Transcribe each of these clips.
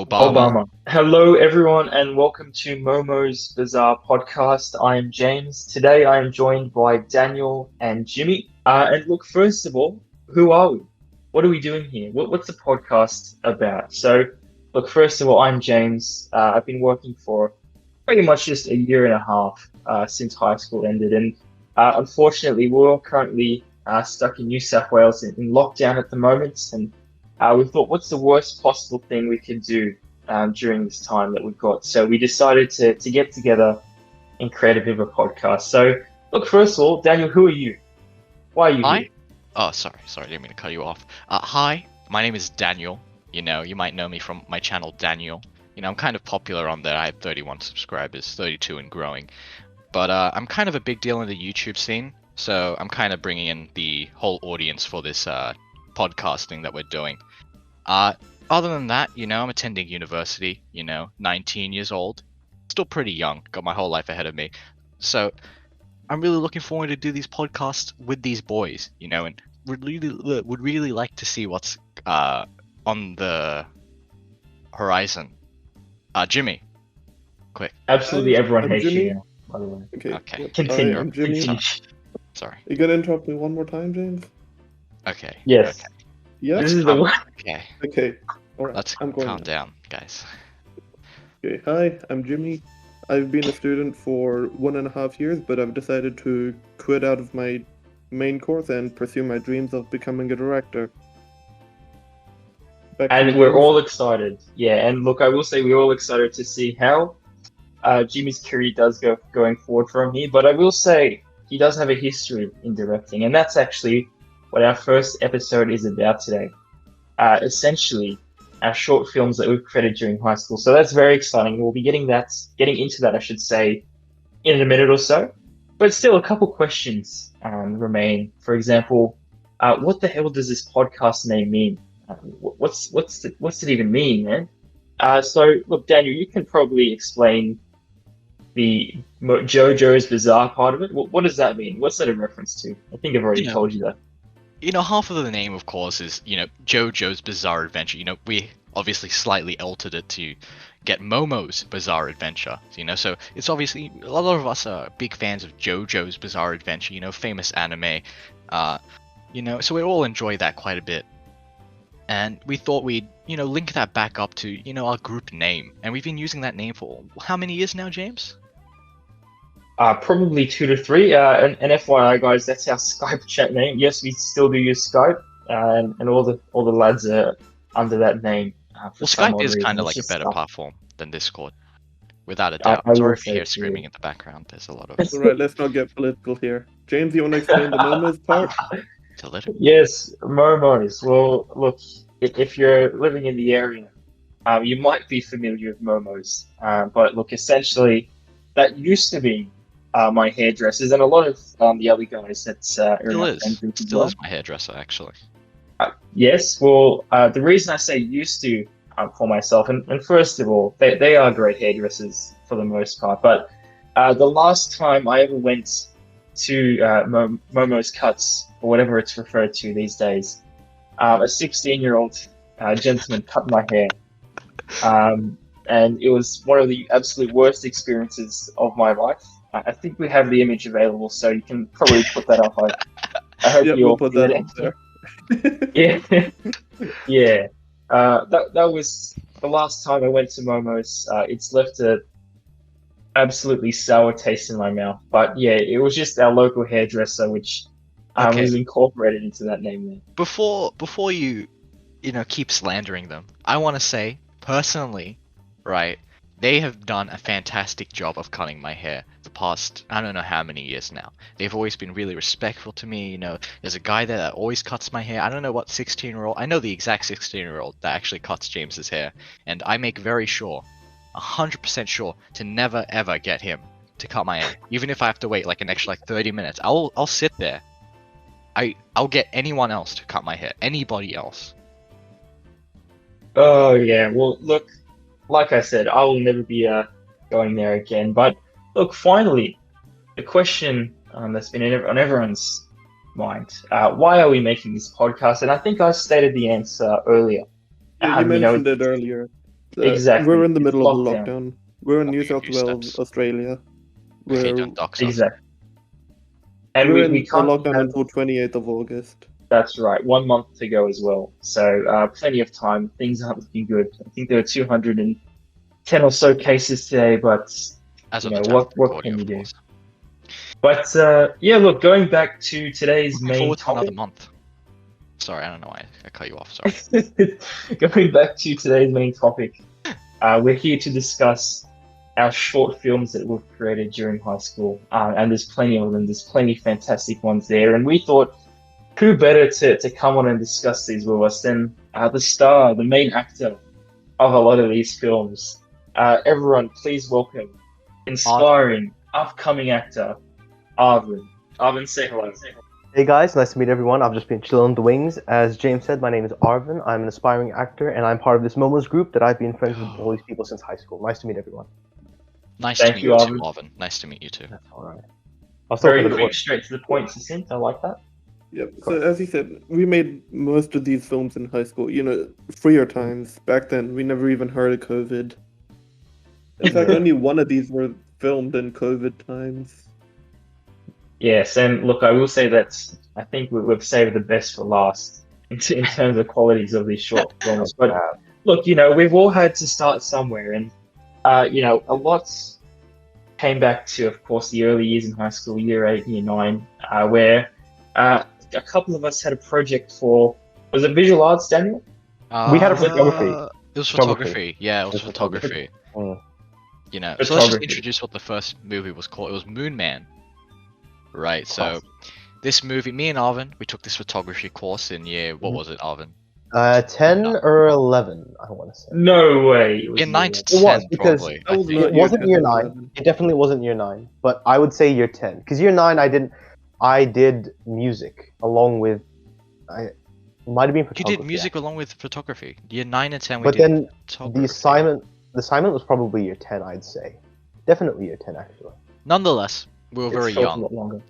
Obama. Obama. Hello, everyone, and welcome to Momo's Bizarre Podcast. I am James. Today, I am joined by Daniel and Jimmy. And look, first of all, who are we? What are we doing here? What's the podcast about? So, look, first of all, I'm James. I've been working for pretty much just a year and a half since high school ended, and unfortunately, we're all currently stuck in New South Wales in lockdown at the moment, and we thought, what's the worst possible thing we could do during this time that we've got? So we decided to get together and create a bit of a podcast. So, look, first of all, Daniel, who are you? Why are you here? Hi. Oh, sorry, didn't mean to cut you off. Hi, my name is Daniel. You might know me from my channel, Daniel. I'm kind of popular on there. I have 31 subscribers, 32 and growing. But I'm kind of a big deal in the YouTube scene, so I'm kind of bringing in the whole audience for this podcasting that we're doing. Other than that, I'm attending university, 19 years old. Still pretty young, got my whole life ahead of me. So I'm really looking forward to do these podcasts with these boys, and would really like to see what's on the horizon. Jimmy, quick. Absolutely, everyone I'm hates Jimmy. you now, by the way. Okay. Yep. Continue. Hi, I'm Jimmy. Continue. Sorry. You gonna interrupt me one more time, James? Okay. Yes. Okay. Yeah. This is the one. Okay. Okay. All right. Let's I'm going calm now. down, guys. Okay. Hi, I'm Jimmy. I've been a student for 1.5 years, but I've decided to quit out of my main course and pursue my dreams of becoming a director. Back to And you, we're James. all excited. Yeah, and look, I will say we're all excited to see how Jimmy's career does going forward from here. But I will say he does have a history in directing, and that's actually what our first episode is about today. Essentially, our short films that we've created during high school. So that's very exciting. We'll be getting into that, I should say, in a minute or so. But still, a couple questions remain. For example, what the hell does this podcast name mean? What's it even mean, man? So look, Daniel, you can probably explain the JoJo's Bizarre part of it. What does that mean? What's that a reference to? I think I've already told you that. Half of the name, of course, is, JoJo's Bizarre Adventure. We obviously slightly altered it to get Momo's Bizarre Adventure. So it's obviously, a lot of us are big fans of JoJo's Bizarre Adventure, famous anime. So we all enjoy that quite a bit. And we thought we'd, link that back up to, our group name. And we've been using that name for how many years now, James? Probably 2 to 3. And FYI, guys, that's our Skype chat name. Yes, we still do use Skype, and all the lads are under that name. For some Skype odd is reason. kind of It's like a just better stuff. platform than Discord, without a doubt. I will Sorry if you say hear too. screaming in the background. There's a lot of All right. Let's not get political here. James, you want to explain the Momo's part? political. Yes, Momos. Well, look, if you're living in the area, you might be familiar with Momos. But look, essentially, that used to be my hairdressers, and a lot of the other guys that are in Still our is. friend group as Still well. is my hairdresser, actually. Yes, well, the reason I say used to for myself, and first of all, they are great hairdressers for the most part, but the last time I ever went to Momo's Cuts, or whatever it's referred to these days, a 16-year-old gentleman cut my hair. And it was one of the absolute worst experiences of my life. I think we have the image available, so you can probably put that up. I hope Yeah, you we'll all put see that it. up there. Yeah, yeah. That was the last time I went to Momo's. It's left a absolutely sour taste in my mouth. But yeah, it was just our local hairdresser, which Okay. was incorporated into that name there. Before you, keep slandering them, I want to say, personally, right, they have done a fantastic job of cutting my hair the past, I don't know how many years now. They've always been really respectful to me, there's a guy there that always cuts my hair. I don't know what 16-year-old, I know the exact 16-year-old that actually cuts James's hair, and I make very sure, 100% sure, to never ever get him to cut my hair. Even if I have to wait like an extra 30 minutes, I'll sit there. I'll get anyone else to cut my hair. Anybody else. Oh yeah, well look, like I said, I will never be going there again. But look, finally, the question that's been on everyone's mind: why are we making this podcast? And I think I stated the answer earlier. Yeah, you You know, mentioned it earlier. Exactly. We're in the It's middle of a lockdown. lockdown. We're in New Walking a South few Wales, steps. Australia. Okay, We're, don't dox us. Exactly. And we're we in a can't lockdown have. until 28th of August. That's right. 1 month to go as well. So plenty of time. Things aren't looking good. I think there are 210 or so cases today, but As you of know the time of what recording, can you of do? course. But yeah, look, going back to today's Looking main forward to another topic. month. Sorry, I don't know why I cut you off. Sorry. Going back to today's main topic, we're here to discuss our short films that we've created during high school, and there's plenty of them. There's plenty of fantastic ones there, and we thought, who better to come on and discuss these with us than the star, the main actor of a lot of these films. Everyone, please welcome inspiring upcoming actor Arvin. Arvin, say hello. Hey guys, nice to meet everyone. I've just been chilling in the wings. As James said, my name is Arvin. I'm an aspiring actor, and I'm part of this Momo's group that I've been friends with all these people since high school. Nice to meet everyone. Nice Thank to meet you, you too, Arvin. Marvin. Nice to meet you too. That's alright. I'll start Very with quick, straight to the point, succinct. I like that. Yep. So as you said, we made most of these films in high school. You know, freer times. Back then, we never even heard of COVID. In fact, only one of these were filmed in COVID times. Yes, and look, I will say that I think we've saved the best for last in terms of qualities of these short films. But look, we've all had to start somewhere, and a lot came back to, of course, the early years in high school, year 8, year 9, where a couple of us had a project for, was it visual arts, Daniel? We had a photography. It was Photography. photography. Yeah, it was It was photography. Mm. So let's just Photography. introduce what the first movie was called. It was Moon Man. Right, so this movie, me and Arvin, we took this photography course in year, what was it, Arvin? 10 or 11, I want to say. No way. It was In 9 to It was, 10, because probably. That I was think. not It year wasn't 10 year or 9. 11. It definitely wasn't year 9, but I would say year 10. Because year 9, I did music along with, it might have been You photography. did music along with photography. Year 9 and 10 we But did then photography. the assignment was probably year 10, I'd say. Definitely year 10, actually. Nonetheless, we were very It felt a young. lot longer.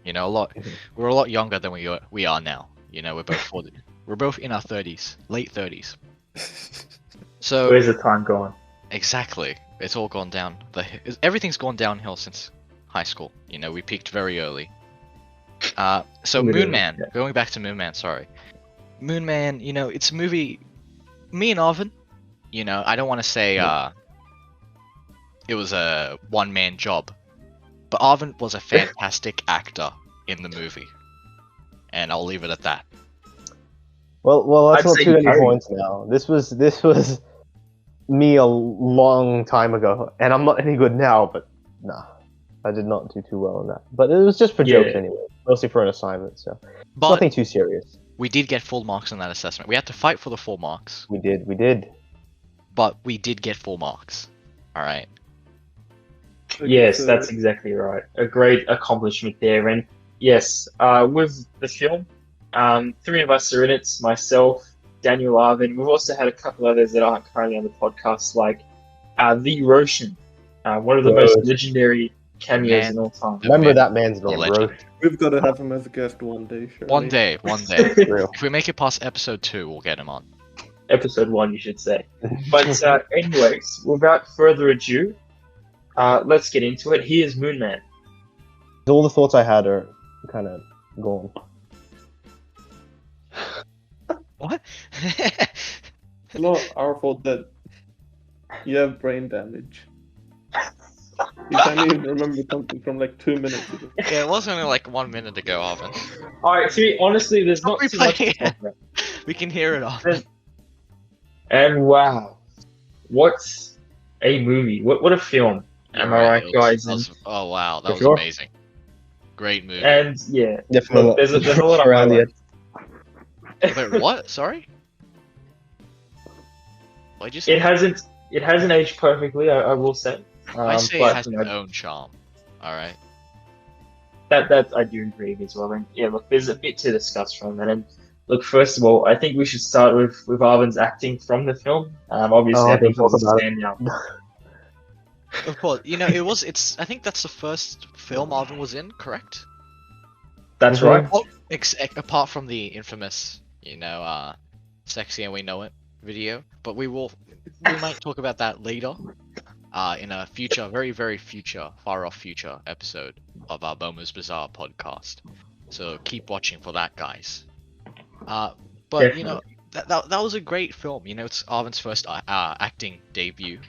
We're a lot younger than we are now. We're both 40. We're both in our 30s, late 30s. So Where's the time gone? exactly, it's all gone down. Everything's gone downhill since high school. We peaked very early. So Literally, Moon Man, yeah. going back to Moon Man, sorry. Moon Man, it's a movie. Me and Arvin, I don't want to say it was a one-man job, but Arvin was a fantastic actor in the movie, and I'll leave it at that. Well, that's I'd not say too you many carried. points now. This was me a long time ago, and I'm not any good now. But nah, I did not do too well in that. But it was just for jokes Yeah. anyway, mostly for an assignment, so But nothing too serious. we did get full marks on that assessment. We had to fight for the full marks, We did. but we did get full marks. All right. Okay, Yes, so- that's exactly right. A great accomplishment there. And yes, with the film, 3 of us are in it. Myself, Daniel, Arvin. We've also had a couple others that aren't currently on the podcast, like the Roshan, one of the most Roshan. legendary cameos Man. in all time. The Remember man, that man's the name, legend. Roche. We've got to have him as a guest one day, surely. One day. Real. If we make it past episode 2, we'll get him on. Episode 1, you should say. But anyways, without further ado, let's get into it. Here's Moon Man. All the thoughts I had are kind of gone. What? It's not our fault that you have brain damage. You can't even remember something from like 2 minutes ago. Yeah, it was only like 1 minute ago, Arvin. Alright, see, honestly, there's Stop not too much to replaying talk about. We can hear it, Arvin. And wow, what a movie! What a film! Am I right, It guys? oh wow, that For was sure. amazing. Great movie. And yeah, Definitely. look, there's a lot of around the highlights. Wait, what? Sorry? What'd you say? It hasn't aged perfectly, I will say. I say but, it has you know, its own charm. Alright. that I do agree with as well. And yeah, look, there's a bit to discuss from that. And look, first of all, I think we should start with Arvin's acting from the film. Obviously, Oh, I think it talk was a about it. standout. Of course, I think that's the first film Arvin was in, correct? That's Mhm. right. Apart from the infamous, Sexy and We Know It. video, but we might talk about that later. In a future, very, very future, far off future episode of our Momo's Bizarre podcast. So keep watching for that, guys. But you know, that was a great film. You know, it's Arvin's first acting debut.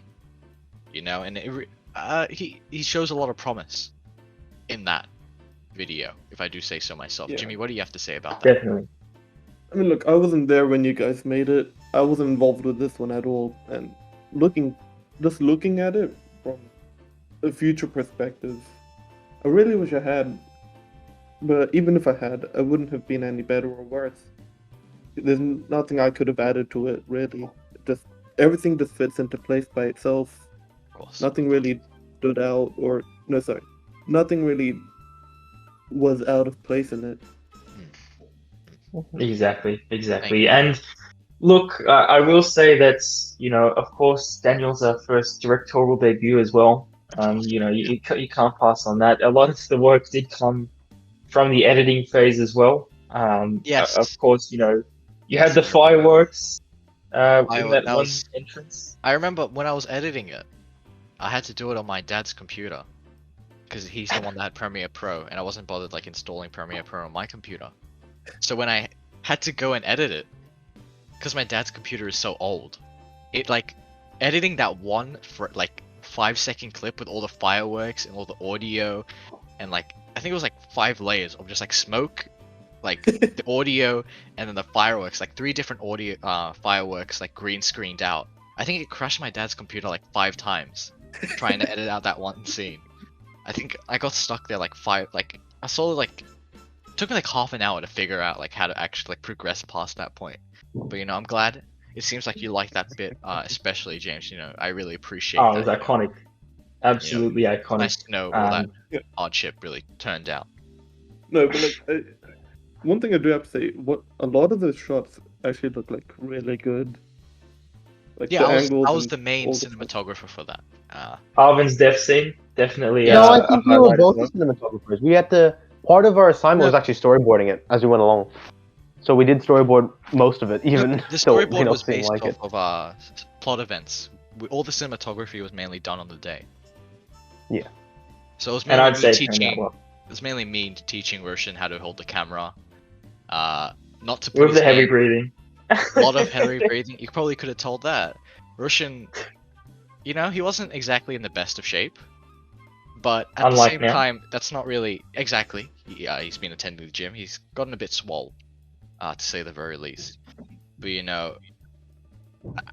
You know, and he shows a lot of promise in that video, if I do say so myself. Yeah. Jimmy, what do you have to say about that? Definitely. I mean, look, I wasn't there when you guys made it. I wasn't involved with this one at all. And looking at it from a future perspective, I really wish I had. But even if I had, I wouldn't have been any better or worse. There's nothing I could have added to it, really. Everything just fits into place by itself. Of course. Nothing really stood out, nothing really was out of place in it. Exactly. And look, I will say that, you know, of course, Daniel's our first directorial debut as well. You know, you can't pass on that. A lot of the work did come from the editing phase as well. Yes. Of course, you know, you had the fireworks in that one was... entrance. I remember when I was editing it, I had to do it on my dad's computer because he's the one that had Premiere Pro, and I wasn't bothered like installing Premiere Pro on my computer. So when I had to go and edit it, because my dad's computer is so old, it like editing that one for like 5-second clip with all the fireworks and all the audio, and like I think it was like 5 layers of just like smoke, like the audio, and then the fireworks, like 3 different audio fireworks like green screened out. I think it crashed my dad's computer like 5 times trying to edit out that one scene. I think I got stuck there like I saw like it took me like half an hour to figure out like how to actually like progress past that point. But you know, I'm glad it seems like you like that bit, especially James. You know, I really appreciate Oh, that. it was iconic. Absolutely iconic. Nice to know all that hardship really turned out. No, but like, one thing I do have to say, a lot of the shots actually look like really good. Like Yeah, the I was and the main all the cinematographer for that. Arvin's death scene, definitely. No, I think we were highlight as both well. the cinematographers. We had to. Part of our assignment was actually storyboarding it as we went along. So we did storyboard most of it, even The though storyboard we was didn't based like it. off of plot events. All the cinematography was mainly done on the day. Yeah. So it was And mainly I'd me say it turned out teaching. well. It was mainly me teaching Roshan how to hold the camera. Not to put With his the heavy hand- breathing. A lot of heavy breathing. You probably could have told that. Roshan, you know, he wasn't exactly in the best of shape. But at Unlike the same now. time, that's not really exactly. He's been attending the gym. He's gotten a bit swole, to say the very least. But you know,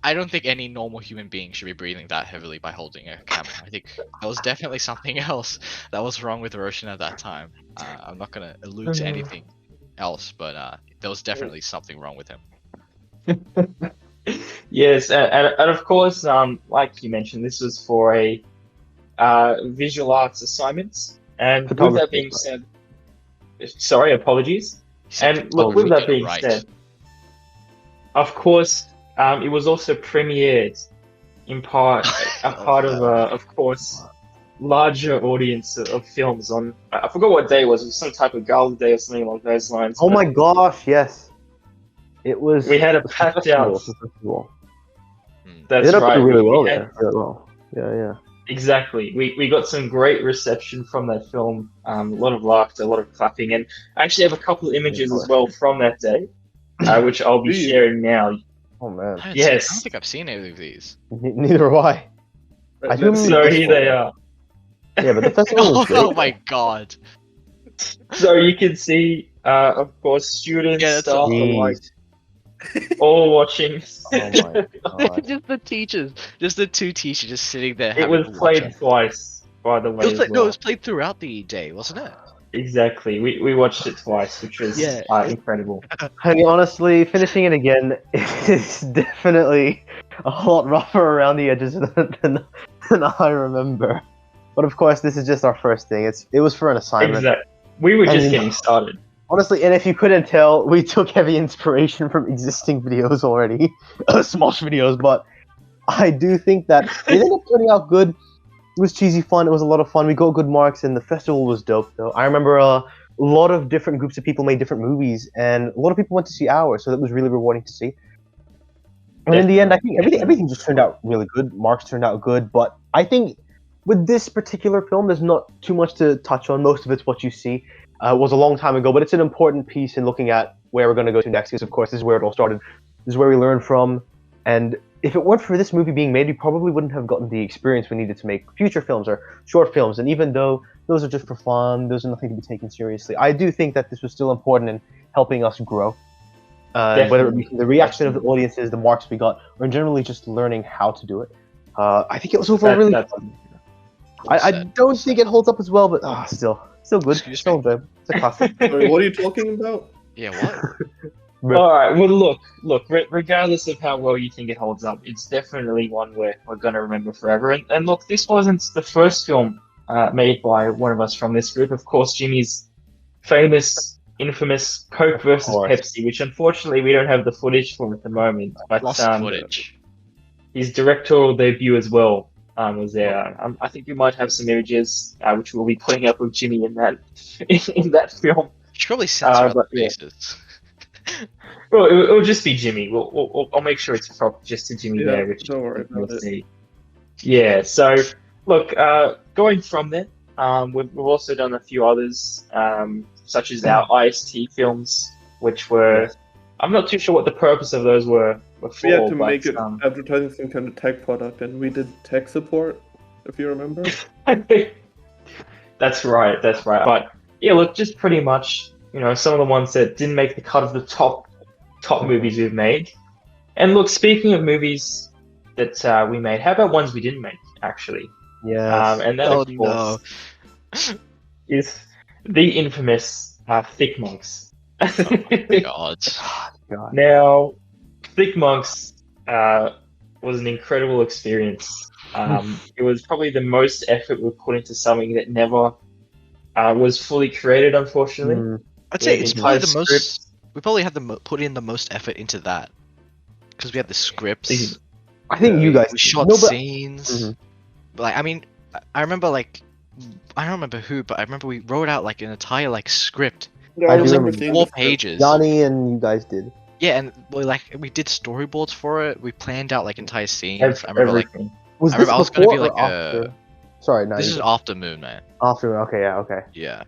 I don't think any normal human being should be breathing that heavily by holding a camera. I think there was definitely something else that was wrong with Roshan at that time. I'm not gonna allude to anything else, but there was definitely something wrong with him. Yes, and of course, like you mentioned, this was for a visual arts assignment. And with that being said, sorry, apologies. And look, with that being said, of course, it was also premiered in part, of course, larger audience of films on. I forgot what day it was. It was some type of gala day or something along those lines. Oh my gosh, yes. It was. We had a packed out. That's It did right. really well we had, there. Really well. Yeah. Exactly. We got some great reception from that film. A lot of laughter, a lot of clapping, and I actually have a couple of images as well from that day, which I'll be sharing now. Oh man. I Yes. don't think I've seen any of these. Neither have I. I do So here they are. Yeah, but the festival was great. Oh my god. So you can see, of course, students, Yeah, that's staff a- alike, all watching. Oh my god. Just the teachers, just the 2 teachers just sitting there. It having was to watch played it. twice, by the way. It was as no, it well. was played throughout the day, wasn't it? Exactly. We watched it twice, which was Yeah. incredible. Honey, honestly, finishing it again is definitely a lot rougher around the edges than I remember. But of course, this is just our first thing. It was for an assignment. Exactly. We were just And- getting started. Honestly, and if you couldn't tell, we took heavy inspiration from existing videos already, Smosh videos. But I do think that it ended up turning out good. It was cheesy fun. It was a lot of fun. We got good marks, and the festival was dope. Though I remember a lot of different groups of people made different movies, and a lot of people went to see ours, so that was really rewarding to see. And in the end, I think everything just turned out really good. Marks turned out good, but I think with this particular film, there's not too much to touch on. Most of it's what you see. It was a long time ago, but it's an important piece in looking at where we're going to go to next. Because of course, this is where it all started. This is where we learned from. And if it weren't for this movie being made, we probably wouldn't have gotten the experience we needed to make future films or short films. And even though those are just for fun, those are nothing to be taken seriously, I do think that this was still important in helping us grow. Whether it be the reaction of the audiences, the marks we got, or generally just learning how to do it. I think it was overall really fun. I don't think it holds up as well, but still good. Excuse Still me? good. It's a classic. Sorry, what are you talking about? Yeah, what? All right. Well, look. Regardless of how well you think it holds up, it's definitely one we're gonna remember forever. And look, this wasn't the first film made by one of us from this group. Of course, Jimmy's infamous Coke versus Pepsi, which unfortunately we don't have the footage for at the moment. But Lost footage. His directorial debut as well was there. I think we might have some images which we'll be putting up with Jimmy in that film. You should probably censor the yeah. faces. Well, it'll just be Jimmy. I'll make sure it's proper just to Jimmy there, which don't worry about it. see. Yeah. So look, going from there, we've also done a few others, such as our IST films, which were I'm not too sure what the purpose of those were before. We had to make it advertising some kind of tech product, and we did tech support, if you remember. That's right. But yeah, look, just pretty much, some of the ones that didn't make the cut of the top movies we've made. And look, speaking of movies that we made, how about ones we didn't make, actually? Yeah. And that, of course, is the infamous Thick Monks. Oh my god. Now, Thick Monks was an incredible experience. It was probably the most effort we put into something that never was fully created, unfortunately. I'd say it's probably the most. We probably had to put in the most effort into that because we had the scripts. I think you guys. We shot scenes. Like, I mean, I remember I don't remember who, but I remember we wrote out like an entire script. Yeah, I It was remember like seeing 4 pages. Yanni and you guys did. Yeah, and we did storyboards for it. We planned out entire scenes. I remember Everything. Was I this remember I was gonna be before like or after? Sorry, no. this is after Moon, man. After. Okay, yeah, okay. Yeah.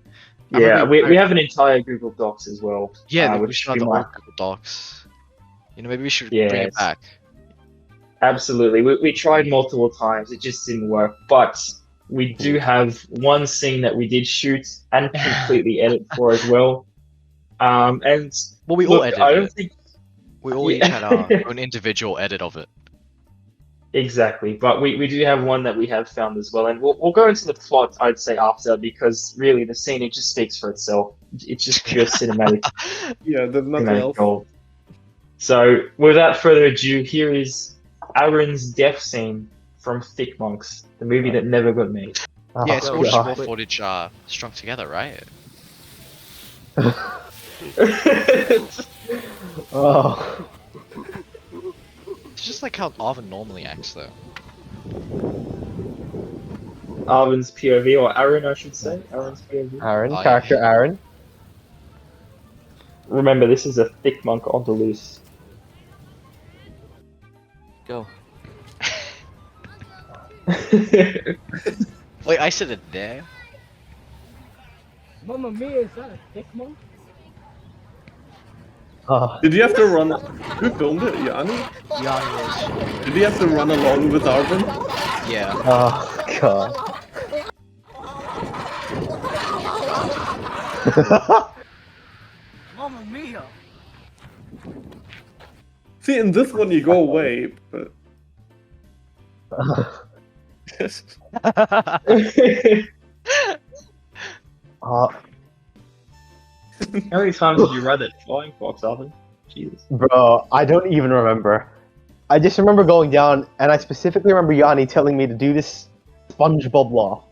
Yeah, we have an entire Google Docs as well. Yeah, we which should have the old Google Docs. Maybe we should bring it back. Absolutely. We tried multiple times. It just didn't work. But we do have one scene that we did shoot and completely edit for as well. And we all edited I don't it. think We all each had our own individual edit of it. exactly, but we do have one that we have found as well, and we'll go into the plot, I'd say, after, because really the scene, it just speaks for itself. It's just pure cinematic. Yeah, there's nothing else. Gold. So without further ado, here is Aaron's death scene from Thick Monks, the movie that never got made. Yeah, it's all just raw God. footage strung together, right? Oh. It's just like how Arvin normally acts, though. Arvin's POV, or Aaron, I should say. Aaron's POV. Aaron, Oh, character yeah. Aaron. Remember, this is a thick monk on the loose. Go. Wait, I said it there? Mamma mia, is that a thick monk? Oh. Did you have to run? Who filmed it? Yanni? Yanni was. Did you have to run along with Arvin? Yeah. Oh god. Mamma mia! See, in this one you go away, but Oh, How many times did you ride that flying fox, Arvin? Jesus. bro, I don't even remember. I just remember going down, and I specifically remember Yanni telling me to do this SpongeBob laugh.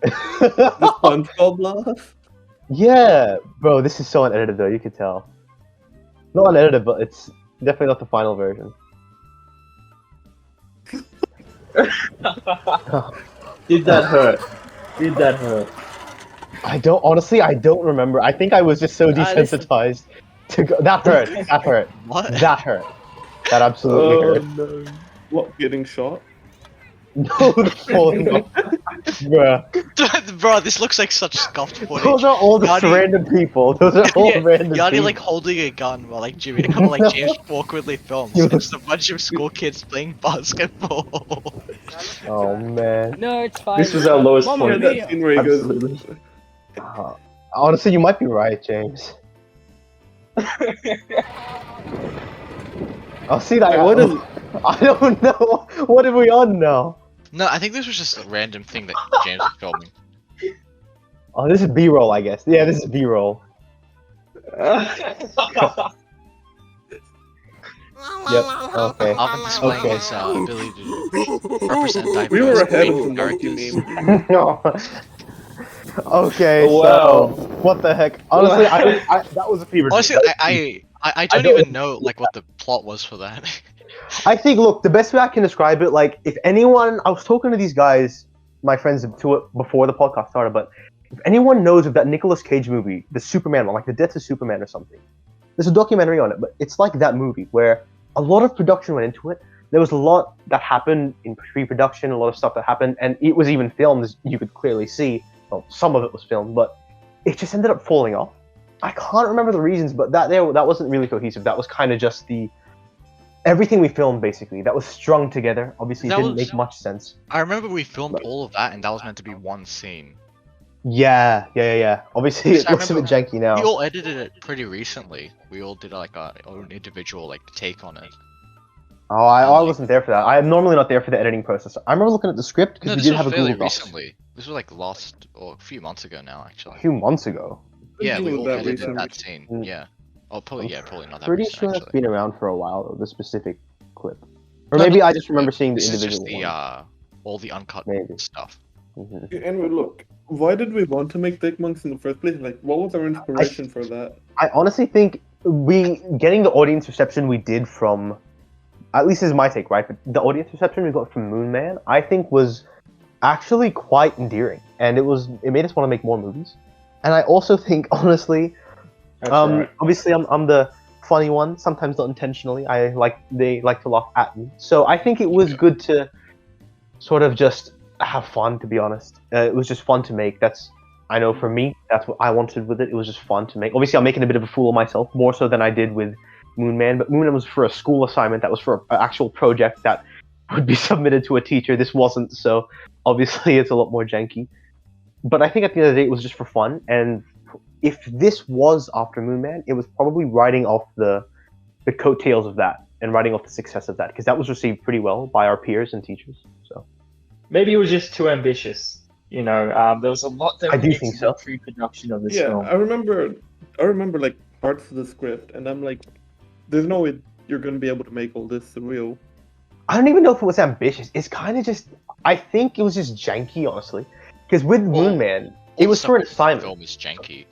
the SpongeBob laugh. Yeah, bro, this is so unedited though, you could tell. Not unedited, but it's definitely not the final version. Did that hurt? Did that hurt? I don't remember. I think I was just so listen. desensitized That hurt. That hurt. What? That hurt. That absolutely hurt. no. What, getting shot? No, the falling off. Bruh. Bro, this looks like such scuffed footage. Those are all just Yanni- random people. Those are all Yeah, random Yanni people. like holding a gun while like Jimmy kind of like James awkwardly films. It's just a bunch of school kids playing basketball. Oh man. No, it's fine. This was our lowest Momo, point. Yeah, that scene where he Absolutely. goes. Honestly, you might be right, James. I'll see that. What is? I don't know. What are we on now? No, I think this was just a random thing that James was filming. Oh, this is B-roll, I guess. Yeah, this is B-roll. Yep. Okay. Arvin displaying Okay. his ability to represent diverse We were ahead of racial the monkey characters. meme. No. Okay. Wow. So what the heck? Honestly, I that was a fever. Honestly, dream. I don't even know like what the plot was for that. I think, look, the best way I can describe it, like, if anyone, I was talking to these guys, my friends, to it before the podcast started, but if anyone knows of that Nicolas Cage movie, the Superman one, like The Death of Superman or something, there's a documentary on it, but it's like that movie where a lot of production went into it. There was a lot that happened in pre-production, a lot of stuff that happened, and it was even filmed, as you could clearly see. Well, some of it was filmed, but it just ended up falling off. I can't remember the reasons, but that wasn't really cohesive. That was kind of just everything we filmed, basically. That was strung together. Obviously, it That didn't was- make much sense. I remember we filmed all of that, and that was meant to be one scene. Yeah. Obviously, Because it I looks a bit janky now. We all edited it pretty recently. We all did like our own individual like take on it. Oh, I wasn't there for that. I am normally not there for the editing process. I remember looking at the script because No, we this did was have a fairly Google Docs recently. This was like last or a few months ago now, a actually. few months ago. Yeah, we Wasn't all that edited recent. that scene. Mm. Yeah. Oh, probably probably not that Pretty recent, sure that's actually. been around for a while, though, the specific clip. Or No, maybe not I this just remember clip. seeing the This is individual just the one. all the uncut Maybe. stuff. Mhm. Anyway, look, why did we want to make Dick Monks in the first place? Like, what was our inspiration for that? I honestly think getting the audience reception we did from, at least this is my take, right? But the audience reception we got from Moon Man, I think was actually quite endearing, and it made us want to make more movies. And I also think, honestly, That's right. obviously I'm the funny one, sometimes not intentionally. They like to laugh at me, so I think it was good to sort of just have fun. To be honest, it was just fun to make. I know for me, that's what I wanted with it. It was just fun to make. Obviously, I'm making a bit of a fool of myself, more so than I did with Moon Man. But Moon Man was for a school assignment. That was for an actual project that would be submitted to a teacher. This wasn't, so obviously it's a lot more janky. But I think at the end of the day, it was just for fun. And if this was after Moon Man, it was probably riding off the coattails of that and riding off the success of that, because that was received pretty well by our peers and teachers. So Maybe it was just too ambitious. You know, there was a lot that I went do into think the so. pre-production of this Yeah, film. I remember like parts of the script, and I'm like, there's no way you're gonna be able to make all this real. I don't even know if it was ambitious. It's kind of just, I think it was just janky, honestly. Because with Moon Man, it was for an assignment. The film is janky.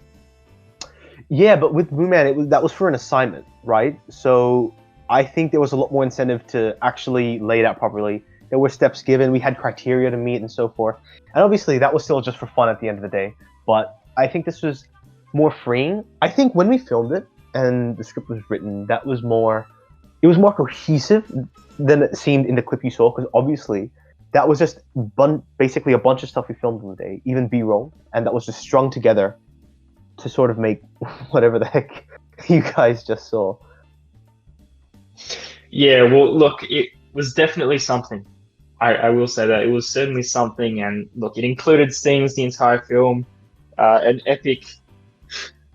Yeah, but with Moon Man, that was for an assignment, right? So I think there was a lot more incentive to actually lay it out properly. There were steps given, we had criteria to meet and so forth. And obviously that was still just for fun at the end of the day. But I think this was more freeing. I think when we filmed it and the script was written, it was more cohesive than it seemed in the clip you saw, because obviously that was just basically a bunch of stuff we filmed in the day, even B-roll, and that was just strung together to sort of make whatever the heck you guys just saw. Yeah, well, look, it was definitely something. I will say that it was certainly something, and look, it included scenes the entire film, an epic,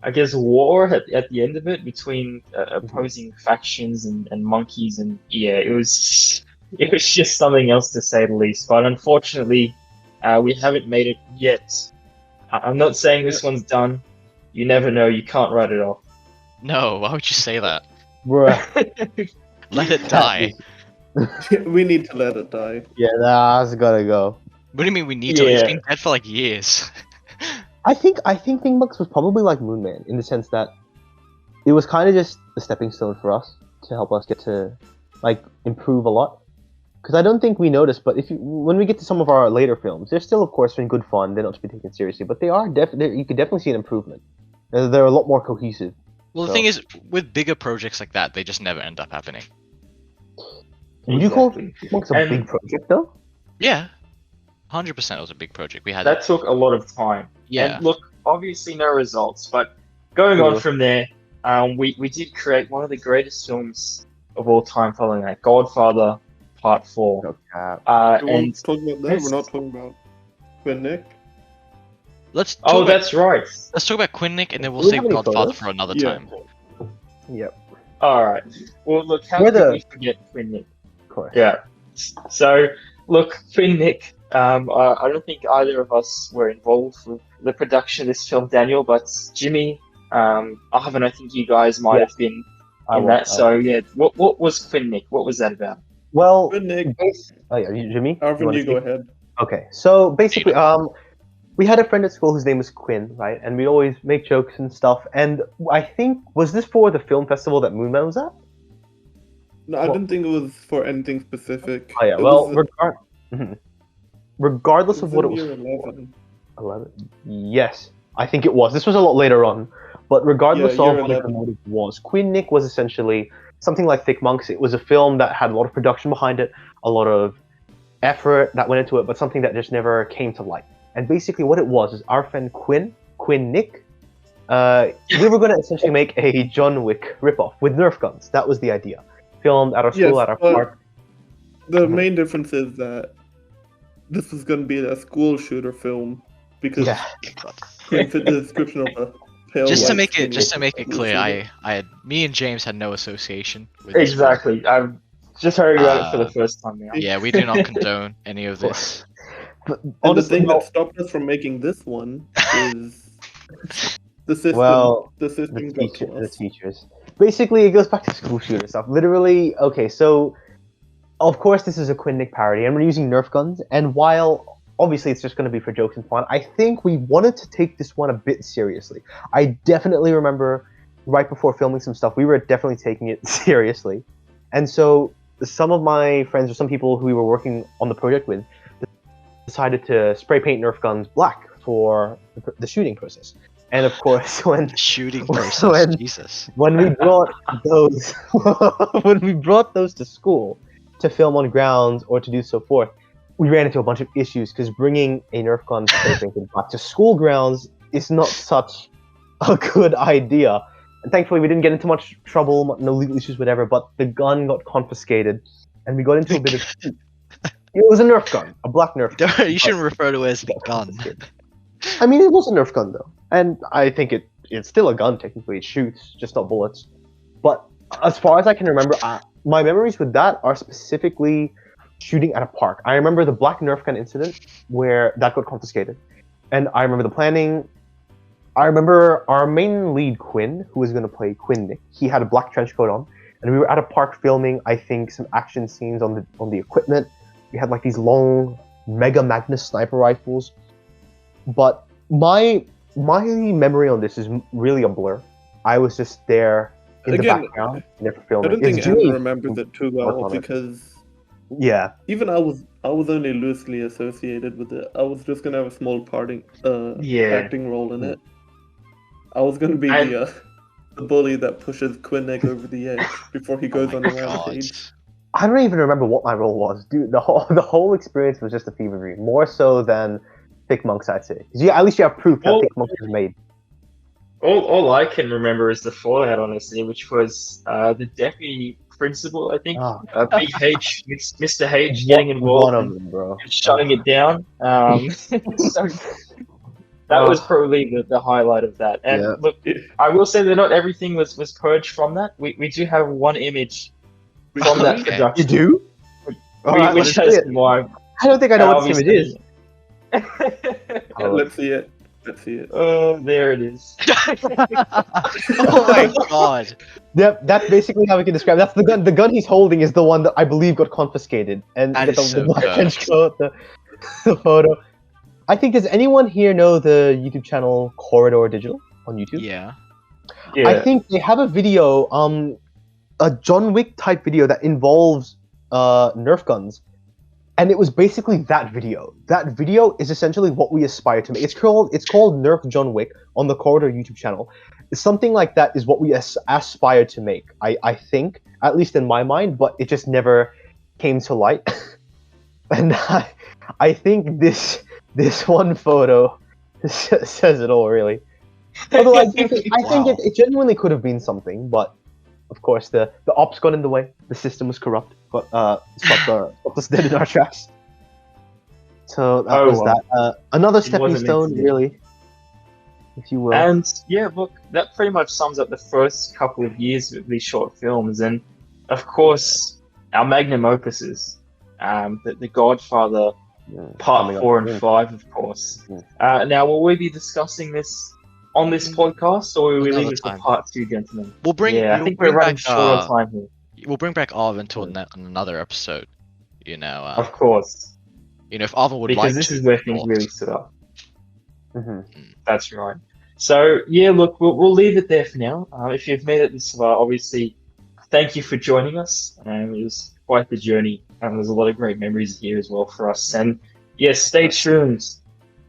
I guess, war at the end of it between opposing factions and monkeys, and yeah, it was just something else to say the least. But unfortunately, we haven't made it yet. I'm not saying this one's done. You never know. You can't write it off. No, why would you say that? Bruh. Let it die. We need to let it die. Yeah, that's gotta go. What do you mean we need to? It's Yeah. been dead for like years. I think Bing Bucks was probably like Moon Man in the sense that it was kind of just a stepping stone for us to help us get to like improve a lot. Because I don't think we noticed, but when we get to some of our later films, they're still of course been good fun. They're not to be taken seriously, but they are you could definitely see an improvement. They're a lot more cohesive. Well, the So- thing is, with bigger projects like that, they just never end up happening. Would you call Exactly. Tick a And- big project though? Yeah, 100% it was a big project. We had That took a lot of time. yeah. And look, obviously no results, but going on True. from there, we did create one of the greatest films of all time following that, Godfather Part 4. Okay. We And won't talk about that. We're not talking about Quinn Nick. Let's talk oh, about, that's right. let's talk about Quinn Nick, and then we'll Do we save have any Godfather photos? for another Yeah. time. Yep. All right. Well, look, how We're could the- we forget Quinn Nick? Of course. Yeah. So, look, Quinn Nick. I don't think either of us were involved with the production of this film, Daniel, but Jimmy, Arvin, I think you guys might Yeah. have been I in will- that. So, yeah, what was Quinn Nick? What was that about? Well, Quinn Nick. oh yeah, Jimmy. Arvin, wanna you go speak? ahead. Okay, so basically, we had a friend at school whose name was Quinn, right? And we always make jokes and stuff. And I think was this for the film festival that Moonman was at? No, I Well- didn't think it was for anything specific. Oh yeah. It Well, was, regardless it of was what in it was. year 11. 11? Yes, I think it was. This was a lot later on. But regardless Yeah, of year what the 11. motive was, Queen Nick was essentially something like Thick Monks. It was a film that had a lot of production behind it, a lot of effort that went into it, but something that just never came to light. And basically what it was is our friend Quinn Nick, we were going to essentially make a John Wick ripoff with Nerf guns. That was the idea. Filmed at our school, Yes, at our but- park. The main difference is that this was going to be a school shooter film because Yeah. it fit the description of a pale Just to white make it, skin just to make it school clear, shooter. me and James had no association with this film. Exactly. I've just heard about it for the first time now. Yeah, we do not condone any of this. But And the honestly, thing well, that stopped us from making this one is the system. Well, the system got to the us. teachers. Basically, it goes back to school shooter stuff. Literally, okay, so of course this is a Quinn Nick parody, and we're using Nerf guns. And while obviously it's just going to be for jokes and fun, I think we wanted to take this one a bit seriously. I definitely remember right before filming some stuff, we were definitely taking it seriously. And so some of my friends or some people who we were working on the project with decided to spray paint Nerf guns black for the shooting process. And of course, when Shooting When- process, Jesus. when we brought those when we brought those to school to film on grounds or to do so forth, we ran into a bunch of issues because bringing a Nerf gun spray painted back to school grounds is not such a good idea. And thankfully, we didn't get into much trouble, no legal issues, whatever. But the gun got confiscated, and we got into a bit of heat. It was a Nerf gun, a black Nerf gun. You shouldn't refer to it as the gun. I mean, it was a Nerf gun though, and I think it's still a gun technically. It shoots, just not bullets. But as far as I can remember, my memories with that are specifically shooting at a park. I remember the black Nerf gun incident where that got confiscated, and I remember the planning. I remember our main lead, Quinn, who was going to play Quinn Nick. He had a black trench coat on, and we were at a park filming, I think, some action scenes on the equipment. We had like these long Mega Magnus sniper rifles. But my memory on this is really a blur. I was just there in the Again, background, never I filming. don't think It's Anna Jimmy. remembers it too work well on it. because Yeah, even I was only loosely associated with it. I was just gonna have a small parting Yeah. acting role in it. I was gonna be And- the bully that pushes Quinn Nick over the edge before he goes Oh on my a god. rampage. I don't even remember what my role was, dude. The whole experience was just a fever dream, more so than Thick Monks, I'd say. 'Cause at least you have proof that Well- Thick Monks was made. All I can remember is the fallout, honestly, which was the deputy principal, I think, Ah. BH, Mr. H, getting One involved of and them, bro. shutting it down. So that was probably the highlight of that. And Yeah. look, I will say that not everything was purged from that. We do have one image from that Okay. You production, do? Alright, which let's see has it. my. I don't think I know what this image is. Yeah, let's see it. Let's see it. Oh, there it is. Oh my god. Yep, that's basically how we can describe. That's the gun. The gun he's holding is the one that I believe got confiscated, and That get is the so black cursed. trench coat, the photo. I think does anyone here know the YouTube channel Corridor Digital on YouTube? Yeah. Yeah. I think they have a video, a John Wick type video that involves Nerf guns, and it was basically that video. That video is essentially what we aspire to make. It's called Nerf John Wick on the Corridor YouTube channel. something like that is what we aspire to make. I think, at least in my mind, but it just never came to light. And I think this one photo says it all, really. Although I think Wow. it genuinely could have been something, but of course the ops got in the way. The system was corrupt, but stopped us dead in our tracks. So that Oh, was well. that. Another It stepping wasn't meant to stone, be. really, if you will. And yeah, look, that pretty much sums up the first couple of years of these short films, and of course, our magnum opuses, the Godfather Part Coming up 4 and soon. 5, of course. Yeah. Now, will we be discussing this on this podcast, or will we leave Another it for time. Part 2, gentlemen? We'll bring. Yeah, I we'll think bring we're running back, short on time here. We'll bring back Arvin to another episode. You know. Of course, If Arvin would because like this to. is where of things course. really stood up. Mhm. That's right. So yeah, look, we'll leave it there for now. If you've made it this far, obviously, thank you for joining us. It was quite the journey, and there's a lot of great memories here as well for us. And yes, stay tuned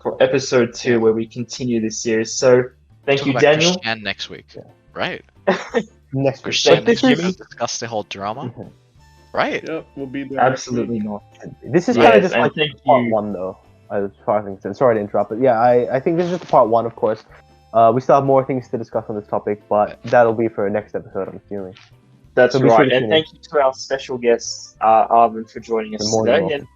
for episode 2 where we continue this series. So thank Talk you, about Daniel. Christian next week. Yeah. Right. Next week. Christian Thank next you, week. Jimmy. We'll discuss the whole drama. Mhm. Right. Yep, we'll be there. Absolutely not. This is Yes, kind of just and like thank part you. 1, though. As far as I'm concerned. Sorry to interrupt, but yeah, I think this is just part 1, of course. We still have more things to discuss on this topic, but that'll be for next episode, I'm assuming. That's So be sure right. to And tune thank you to our special guest, Arvin, for joining us You're more than today. welcome. And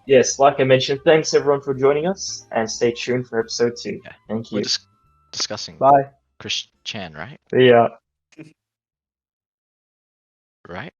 yes, like I mentioned, thanks everyone for joining us, and stay tuned for episode 2. Yeah. Thank We're you. discussing Bye. Christian, right? Yeah. Right.